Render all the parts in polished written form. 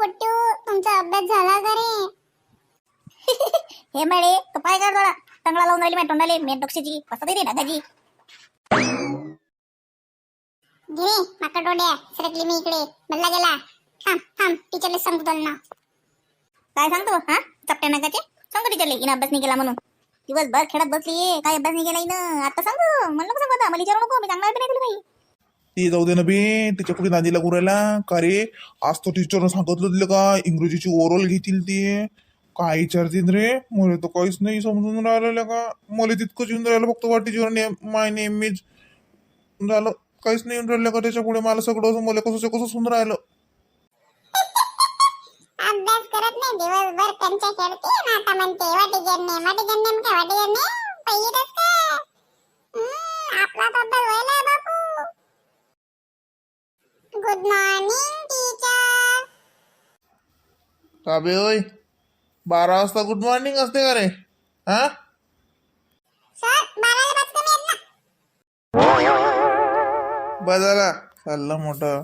पोट्टू, तुमचा अभ्यास झाला का रे? हे मॅडे तो पाय काढ जरा. चांगला लावून राहिली माझ्या तोंडाले मेन डोक्षीची कसं रे दादाजी. घे माका डोड्या सरकली मी इकडे बल्ला गेला. थांब थांब टीचरला सांगतो तुला. काय सांगतो हा चपट्या नाकाचे. सांगतो टीचरले हिनं अभ्यास नाही केला म्हणून. दिवसभर खेळत बसली काय अभ्यास नाही केला हिनं. आता सांगतो म्हणलं नको सांगू आता मला विचारू नको. मी चांगला नाही तुला काही. ती जाऊ दे ना बे, तिच्या कुठे नादीला गुरायला का रे. आज तो टीचरनं सांगितलं दिलं का इंग्रजीची ओरल घेतील ते. काय विचारतील रे, मला तर काहीच नाही समजून राहिलं का. मला तितकंच येऊन राहिलं फक्त what is your name, my name is झालं. काहीच नाही येऊन राहिलं का त्याच्या पुढे मला सगळं असं मला कसं कसं सुन राहिलं. अभ्यास करत नाही दिवसभर कंचा खेळते ना आता म्हणते वाटी जन्ने काय वाटी जन्ने पहिलीच काय. आपला तर अभ्यास व्हायला बापू. Good morning teacher. का बे होय 12 वाजता गुड मॉर्निंग असते का रे. हा सर 12 ला 5 कमी आहेत ना. बजाला चाललं मोठं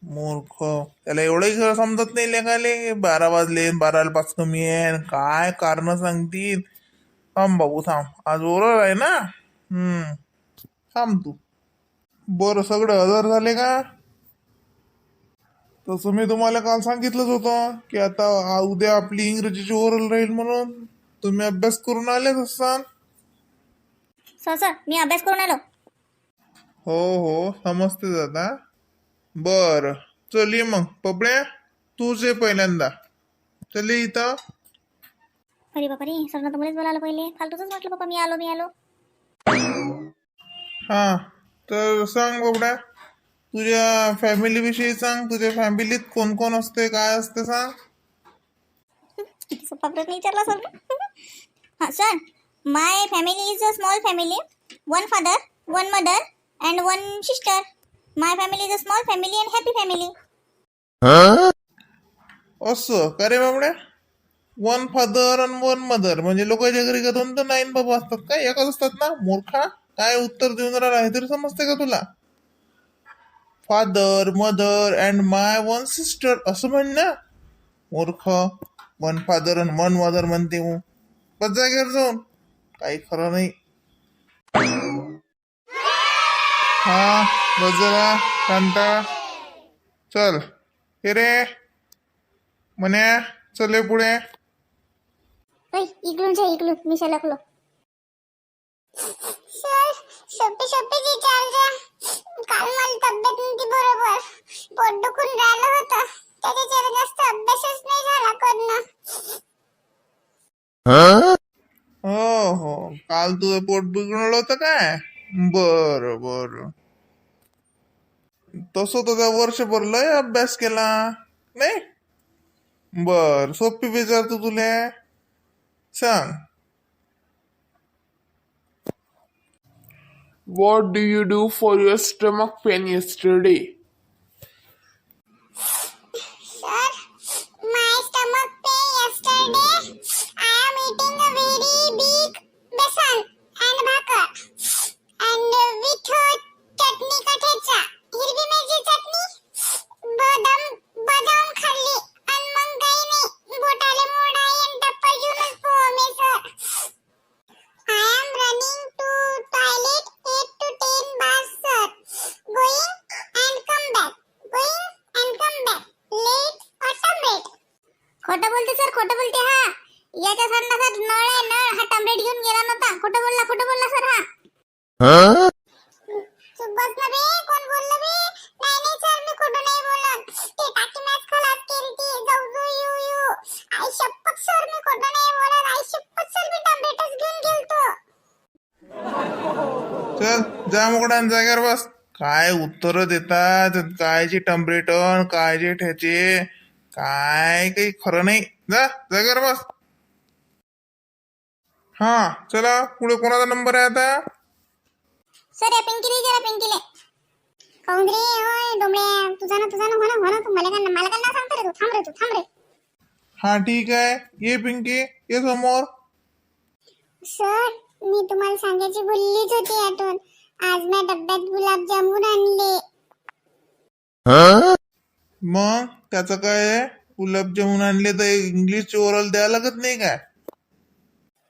मूर्ख. त्याला एवढंही खरं समजत नाही लेखाले. 12 वाजले 12 ला 5 कमी आहे. काय कारण सांगतील. थांब बाबू थांब, आज ओरल आहे ना. थांब तू. बरं सगळे हजर झाले का. तसं मी तुम्हाला काल सांगितलंच होतं की आता उद्या आपली इंग्रजीची ओरल राहील म्हणून. तुम्ही अभ्यास करून आलेच असाल. सर मी अभ्यास करून आलो. हो हो समजते दादा. बर चल ये मग पबड्या, तूच ये पहिल्यांदा. चल ये इथं. अरे बापा रे सरनं तर मलाच बोलायला पहिले. फालतूच म्हटलं बाबा मी आलो. हा तर सांग पबड्या, तुझ्या फॅमिली विषयी सांग. तुझ्या फॅमिलीत कोण कोण असते काय असते सांग. किती सोपा प्रश्न विचारला सर. हा sir my family is a small family. 1 father 1 mother and 1 sister. My family is a small family and happy family. असं का रे बाबड्या. 1 फादर आणि 1 मदर म्हणजे लोकांच्या घरी का 2 तर 9 बाबा असतात काय. एकच असतात ना मूर्खा. काय उत्तर देऊन राहिला आहे तरी समजते का तुला. Father mother and my 1 sister असं म्हण ना मूर्ख. 1 फादर अँड 1 मदर म्हणते मग बस जागेवर जाऊन. काही खरं नाही. हा बस जरा शांता. चल हे रे म्हण्या चले पुढे. इकडून इकडून मी सलकलो. सर सोपे विचार द्या. काल मला तब्येत नव्हती बरोबर. पोट दुखून राहिलं होतं. त्याच्यावर जास्त अभ्यासच नाही झाला करणं. हो हो काल तुझं पोट बिघडलं होतं काय. बर बर. तसं तर त्या वर्षभर लय अभ्यास केला नाही. बर सोपी विचारतो तुले सांग. What do you do for your stomach pain yesterday? Sir, my stomach pain yesterday. I am eating a very big besan and bhakar and with chutney का ठेचा. हिरवी मिरची चटणी. बदाम खाल्ली आणि मग काही नाही. बोटाले मोड आहे आणि टप्पर घेऊनच पोहो मी sir. I am running to toilet 8 to 10 bars sir. Going and come back. Going and come back. Late or separate. खोटं बोलते सर खोटं बोलते. हा याच्या संडासात नळ आहे नळ. हा टमरेट घेऊन गेला नव्हता. खोटं बोलला सर हा. चुप बस ना बे. कोण बोललं बे. नाही सर मी खोटं नाही बोलत. ते टाकी मॅच खलास केलती. जाऊ यू. आई शपथ सर मी खोटं नाही बोलत. आई शपथ सर मी टमरेटच घेऊन गेलतो. चल जा मोकड्यान जागेवर बस. काय उत्तर देतात. कायचे टम्परेटर कायचे ठेचे. काय काही खरं नाही. जा जागेवर बस. हा चला पुढे कोणाचा नंबर आहे आता. सर या पिंकीले जरा पिंकीले. काऊन रे होय डोमड्या. तुझा ना हो ना तू मला का ना सांगतो रे तू. थांब रे. हा ठीक आहे ये पिंकी ये समोर. सर मी तुम्हाला सांगायची बोललीच होती आठवण. आज मी डब्यात गुलाबजामुन आणले. मग त्याचं काय आहे. गुलाबजामुन आणले तर इंग्लिश ओरल द्यावं लागत नाही का?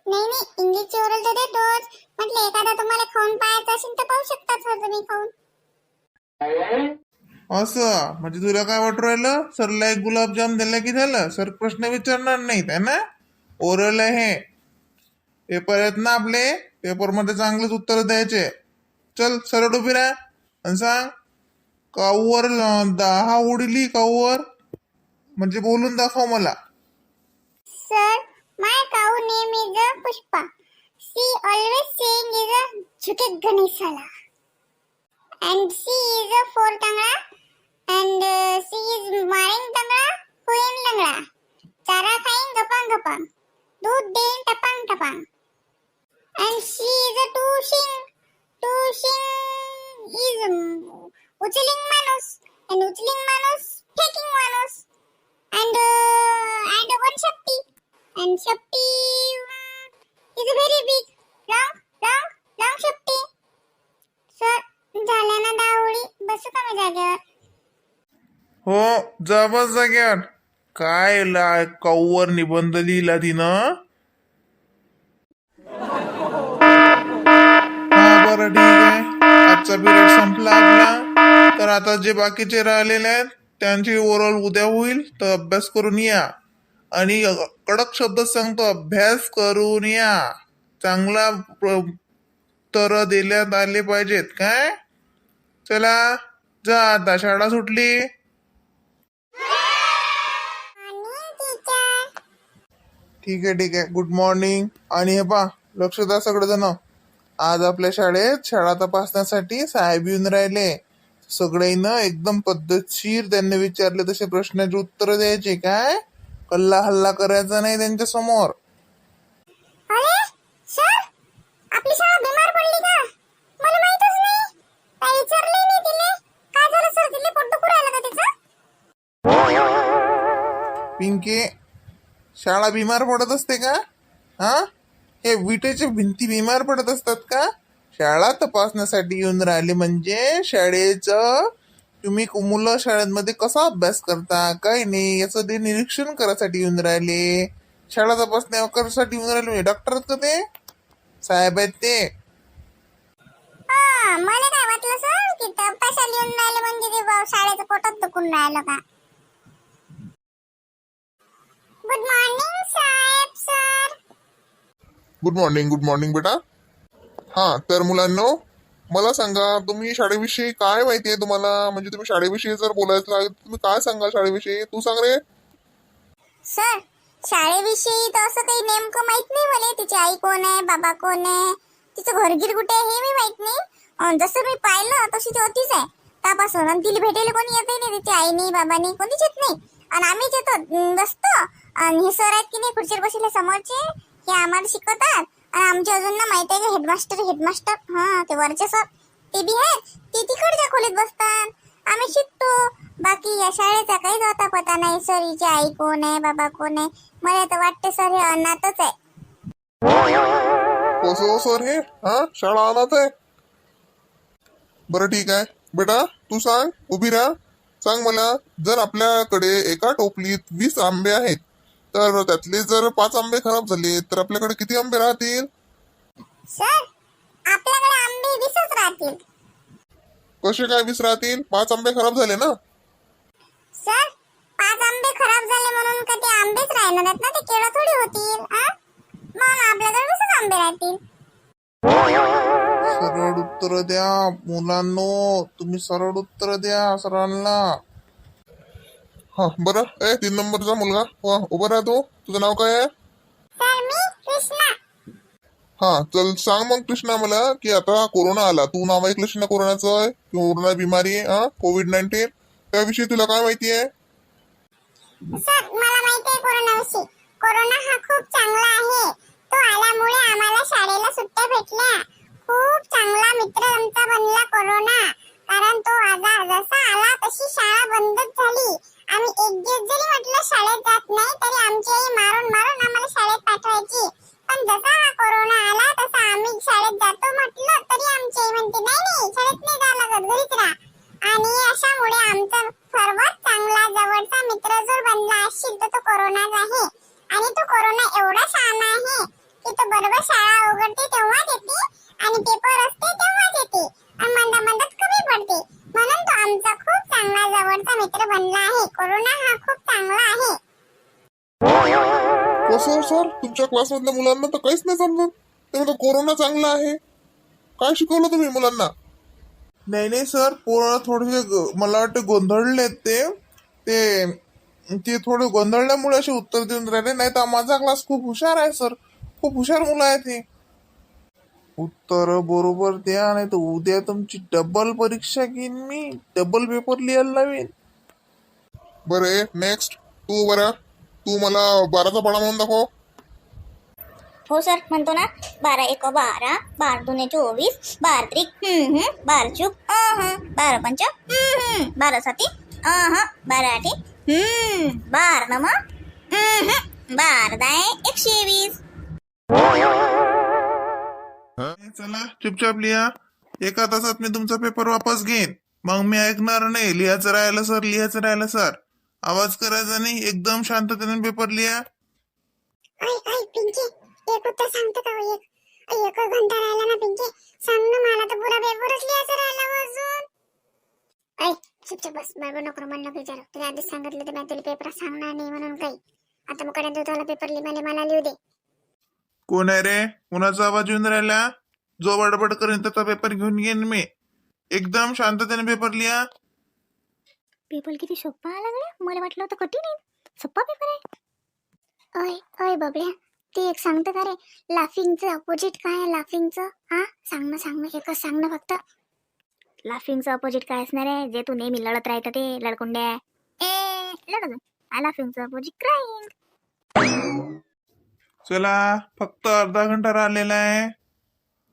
नाही नाही, इंग्लिशची ओरल तर देतोच. म्हटलं एखादा तुम्हाला खाऊन पाहायचं असेल तर पाहू शकता सर तुम्ही खाऊन. असं म्हणजे तुला काय वाटू राहिलं, सरला एक गुलाबजाम दिला की झालं, सर प्रश्न विचारणार नाहीत है ना? ओरल आहे, पेपर आहेत ना आपले, पेपर मध्ये चांगलेच उत्तर द्यायचे. चल सरळ उभी राहा आणि सांग, काऊवर 10 उडली काऊवर, म्हणजे बोलून दाखव मला. Sir, my cow name is Pushpa. She always saying is a jhuke Ganeshala. And she is a four tangla. And she is maring tangla, huyen langla. Chara khain gapang gapang. Dood dein tapang tapang. And she is a two shing. Two shing is uchiling manus. And uchiling manus taking manus. And one Shakti. And Shakti is a very big, long Shakti. Sir, झाल्या ना दावळी, बसू का मी जागेवर? हो जा बस जाग्यावर. काय काऊवर निबंध लिहिला तिनं? हा बरं ठीक आहे, आजचा पिरियड संपला आपला. तर आता जे बाकीचे राहिलेले आहेत त्यांची ओरल उद्या होईल, तर अभ्यास करून या. आणि कडक शब्दात सांगतो, अभ्यास करून या. चांगला उत्तर देण्यात आले पाहिजेत काय. चला जा, आता शाळा सुटली. ठीक आहे गुड मॉर्निंग. आणि हे पा, लक्ष द्या सगळेजण, आज आपल्या शाळेत शाळा तपासण्यासाठी साहेब येऊन राहिले. सगळ्यांना एकदम पद्धतशीर त्यांनी विचारले तसे प्रश्नाचे उत्तर द्यायचे काय, कल्ला हल्ला करायचा नाही त्यांच्या समोर. अरे सर, आपली शाळा बिमार पडली का? मला माहितच नाही. काय विचारले नाही तिने. काय झालं सर, तिले पोट दुखू राहिलं का तिचं? पिंके, शाळा बिमार पडत असते का? हा, हे विटेचे भिंती बिमार पडत असतात का? शाळा तपासण्यासाठी येऊन राहिले म्हणजे शाळेचं तुम्ही मुलं शाळेमध्ये कसा अभ्यास करता काही नाही याचं ते निरीक्षण करायसाठी येऊन राहिले. शाळा तपासण्यासाठी येऊन राहिले. डॉक्टर का ते साहेब आहेत ते. मला काय वाटलं सर की तपासायला येऊन राहिले म्हणजे ते शाळेचं पोटात दुखून राहिलं का? गुड मॉर्निंग साहेब सर. गुड मॉर्निंग बेटा. हा, तर मुलांनो मला सांगा, तुम्ही शाळेविषयी काय माहिती आहे तुम्हाला? म्हणजे तुम्ही शाळेविषयी जर बोलायचं लागेल तुम्ही काय सांगाल शाळेविषयी? तू सांग रे. सर, शाळेविषयी तर असं काही नेमकं माहित नाही मला. तिची आई कोण आहे, बाबा कोण आहे, तिचं घरगीर कुठे आहे हे मी माहित नाही. जसं मी पाहिलं तशी ती होतीच आहे त्यापासून. आणि तिला भेटायला कोणी येतही नाही, तिची आई नाही बाबा नाही कोणीच येत नाही. आणि आम्हीच येतो बसतो. आणि हे सर आहेत की नाही खुर्चीवर बसले समोरचे, हे आम्हाला शिकवतात. आणि आमच्या अजून ना माहित आहे का हेडमास्टर हा ते वरचे सर ते बी आहेत, ते तिकडच्या खोलीत बसतात. आम्ही शिकतो. बाकी या शाळेचा काही जाता पता नाही. सर हिची आई कोण आहे, बाबा कोण आहे, मला तर वाटते सर हे अनाथच आहे. कसं सर हे? हा, शाळा अनाथ आहे? बरं ठीक आहे बेटा, तू सांग, उभी राहा. सांग मला, जर आपल्याकडे एका टोपलीत 20 आंबे आहेत तर त्यातले जर 5 आंबे खराब झाले तर आपल्याकडे किती आंबे राहतील? सर, आपल्याकडे आंबे 20च राहतील. कसे काय 20 राहतील? 5 आंबे खराब झाले ना. सर, 5 आंबे खराब झाले म्हणून का ते आंबेच राहणार आहेत ना, ते केळं थोडी होतील. म्हणून आपल्याकडे 20च आंबे राहतील. सरळ उत्तर द्या मुलांनो, तुम्ही सरळ उत्तर द्या सरांना. हा बरं, 3 नंबरचा मुलगा उभा राहतो. तुझं नाव काय आहे? सर, मी कृष्णा. हा, चल सांग मग कृष्णा मला, की आता कोरोना आला, तू नाव ऐकलंस ना कोरोनाचं? कोरोना बिमारी आहे, कोविड-19, त्याविषयी तुला काय माहिती आहे? सर, मला माहिती आहे कोरोनाविषयी. कोरोना हा खूप चांगला आहे. तो आल्यामुळे आम्हाला शाळेला सुट्ट्या भेटल्या. खूप चांगला मित्र आमचा बनला कोरोना. कारण तो आजार जसा आला तशी शाळा बंदच झाली. आम्ही एक दिवस जरी म्हटलं शाळेत जात नाही तरी आमची आई मारून मारून आम्हाला शाळेत पाठवायची. पण जसा हा कोरोना आला तसा आम्ही शाळेत जातो म्हटलं तरी आमची आई म्हणते नाही नाही शाळेत नाही जायला लागत, घरीच राहा. आणि अशामुळे आमचा सर्वात चांगला जवळचा जवळचा मित्र जर बनला असशील तर तो कोरोनाच आहे. आणि तो कोरोना एवढा शहाणा आहे की तो बरोबर शाळा उघडते तेव्हाच येते आणि पेपर असते तेव्हाच येते आणि मंदात कमी पडते. म्हणून तो आमचा खूप चांगला जवळचा मित्र बनला आहे. कोरोना हा खूप चांगला आहे. कसं सर, तुमच्या क्लासमधल्या मुलांना तर काहीच नाही समजत. ते म्हणतात कोरोना चांगला आहे. काय शिकवलं तुम्ही मुलांना? नाही सर, पोरं थोडेसे मला वाटतं गोंधळले ते थोडे गोंधळल्यामुळे असे उत्तर देऊन राहिले. नाही तर माझा क्लास खूप हुशार आहे सर, खूप हुशार मुलं आहे ते. उत्तर बरोबर द्या, नाही तर उद्या तुमची डबल परीक्षा घेईन मी, डबल पेपर लिहायला लावीन. बरं नेक्स्ट तू मला 12चा पाढा म्हणून दाखव. हो सर, म्हणतो ना. 12 1 12, 12 2 24, 12 3 12 चूक 12 5 12 7 12 8 12 9 12 10 120. चला चुपचाप लिहा. एका तासात मी तुमचा पेपर वापस घेईन. मग मी ऐकणार नाही. लिहायचं राहिलं सर, आवाज करायचा नाही. एकदम शांततेने पेपर लिहा. ऐ पिंकी, एक उत्तर सांगतो का? एक घंटा राहिला ना पिंकी, सांग ना मला. तर पुरा पेपरच लिहायचा राहिला अजून. ऐ चुपचाप बस, बरोबर नको मन नको विचारू. तुला आधीच सांगितलं तर मी तुला पेपर सांगणार नाही म्हणून. काही आता मग कडे तुला पेपर मला लिहू दे. कोण आहे रे? कोणाचा आवाज येऊन राहिला? जो बडबड करेन त्याचा पेपर घेऊन घेईन मी. एकदम शांततेने पेपर लिहा. पेपर किती सोपा आला गड्या. मला वाटलं होतं कठीण आहे. सोपा पेपर आहे. ओय बबड्या, ते एक सांगतं का रे, लाफिंगचं अपोजिट काय आहे? लाफिंगचं हा सांग ना एकच सांग ना फक्त. लाफिंगचं अपोजिट काय असणार आहे? जे तू नेहमी लढत राहतं ते, लडकुंड्या. लढत. लाफिंगचं अपोजिट क्राईंग. चला, फक्त अर्धा घंटा राहिलेला आहे.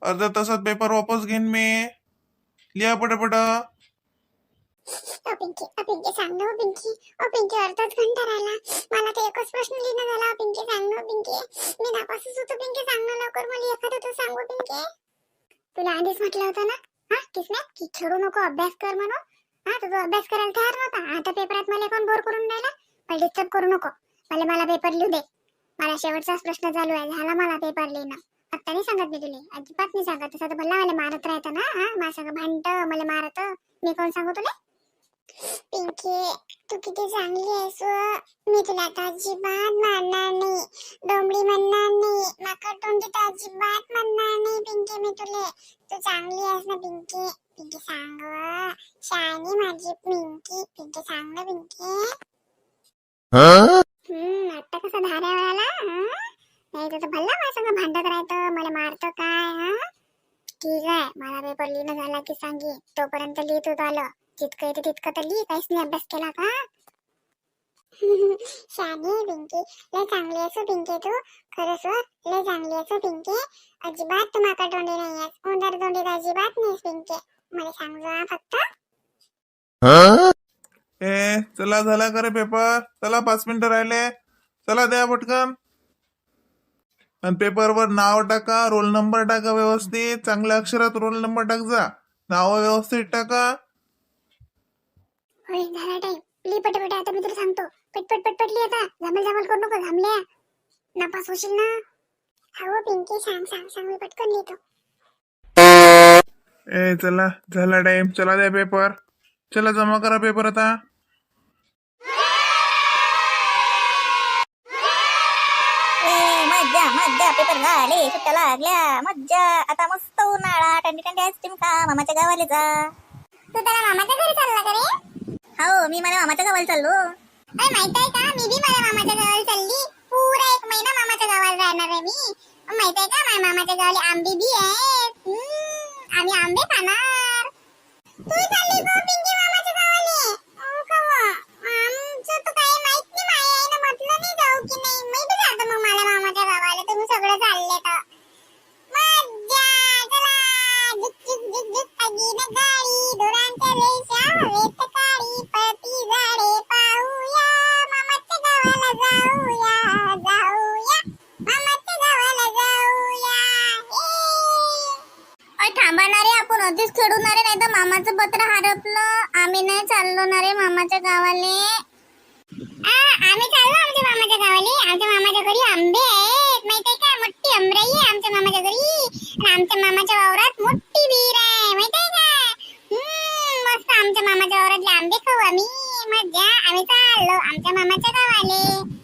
अर्ध्या तासात पेपर वापस घेईन मी. लिहा पटापट. पिंकी सांग ना पिंकी. पिंकी अर्धाच घंटा राहिला. मला तर एकच प्रश्न लिहिणं झाला. पिंकी सांग ना पिंकी. मी नापासच होतो. पिंकी सांग ना लवकर, मला एखादं तू सांगू पिंकी. तुला आधीच म्हटलं होतं ना किसने की खेळू नको, अभ्यास कर म्हणून. तर तू अभ्यास करायला तयार नव्हता. आता पेपरात मला कोण बोर करून राहिला? मला डिस्टर्ब करू नको. मला पेपर लिहू दे. मला शेवटचाच प्रश्न चालू आहे. झाला मला पेपर लिहिणं. आता नाही सांगत मी तुला, अजिबात नाही सांगत. तसं तर भल्ला मला मारत राहतं ना. माझ्या सगळं भांडत, मला मारत. मी कोण सांगू तुला? पिंकी तू किती चांगली आहेस. मी तुला आता अजिबात मारणार नाही, डोंबडी म्हणणार नाही, माकड तोंडी तर अजिबात म्हणणार नाही पिंकी मी तुले. तू चांगली आहेस ना पिंकी? पिंकी सांग, शायनी माझी पिंकी. पिंकी सांग ना पिंकी. आता कसा धाऱ्यावर आला? नाही तर भल्ला माझ्या संग भांडत राहतं, मला मारतं काय? ठीक आहे, मला पेपर लिहिणं झाला की सांगी, तोपर्यंत लिहित होत आलं. जितकं येते तितकं तर लिहि. काहीच नाही अभ्यास केला का? शानी पिंकी, लय चांगली आहेस पिंकी तू. खरंच लय चांगली आहेस पिंकी. अजिबात तू माका तोंडी नाही आहेस, उंदर तोंडी अजिबात नाहीस पिंकी. मला सांग फक्त. चला, झाला का रे पेपर? चला, 5 मिनिटं राहिले. चला द्या पटकन. आणि पेपरवर नाव टाका, रोल नंबर टाका व्यवस्थित. चांगल्या अक्षरात रोल नंबर टाक जा. नाव व्यवस्थित टाका. झाला टाइम. लिहि पटपट. आता मी तुला सांगतो. पटपट लिहि आता. जांभल करू नको. थांबल्या नापास होशील ना. हो पिंकी सांग मी पटकन लिहितो. चला, झाला टाइम. चला द्या पेपर. चला जमा करा पेपर आता. मज्जा पेपर झाले, सुट्ट्या लागल्या. मज्जा. आता मस्त उन्हाळा, थंडी आईस्क्रीम खा, मामाच्या गावाला जा. तू त्याला मामाच्या घरी चालला का रे? हो, मी माझ्या मामाच्या गावाला चाललो. माहित आहे का, मी बी माझ्या मामाच्या गावाला चालली. पुरा 1 महिना मामाच्या गावाला राहणार आहे मी. माहित आहे का, माझ्या मामाच्या गावाला आंबे बी आहेत. आम्ही आंबे खाणार. तू चालली का पिंकी मामाच्या गावाला? आमचं तर काही माहित नाही. माझ्या आईनं म्हटलं नाही जाऊ की नाही. मी बी जातो मग माझ्या मामाच्या गावाला. तुम्ही सगळं चालले तर मज्जा. चला झुक अगीन गाडी, दोरांच्या रेषा हवेत काळी, पळती झाडे पाहूया, मामाच्या गावाला जाऊया मामाच्या गावाला जाऊया. थांबणार रे, आपण आधीच खेळून रे, नाही तर मामाचं पत्र हरपलं. आम्ही नाही चाललो ना रे मामाच्या गावाले. आम्ही चाललो आमच्या मामाच्या गावाले. आमच्या मामाच्या घरी आंबे आहेत माहितीये का, मोठी आंबराई आहे आमच्या मामाच्या घरी. आणि आमच्या मामाच्या वावरात मोठी विहीर आहे माहितीये का. मस्त आमच्या मामाच्या वावरातले आंबे खाऊ आम्ही. मजा. आम्ही चाललो आमच्या मामाच्या गावाले.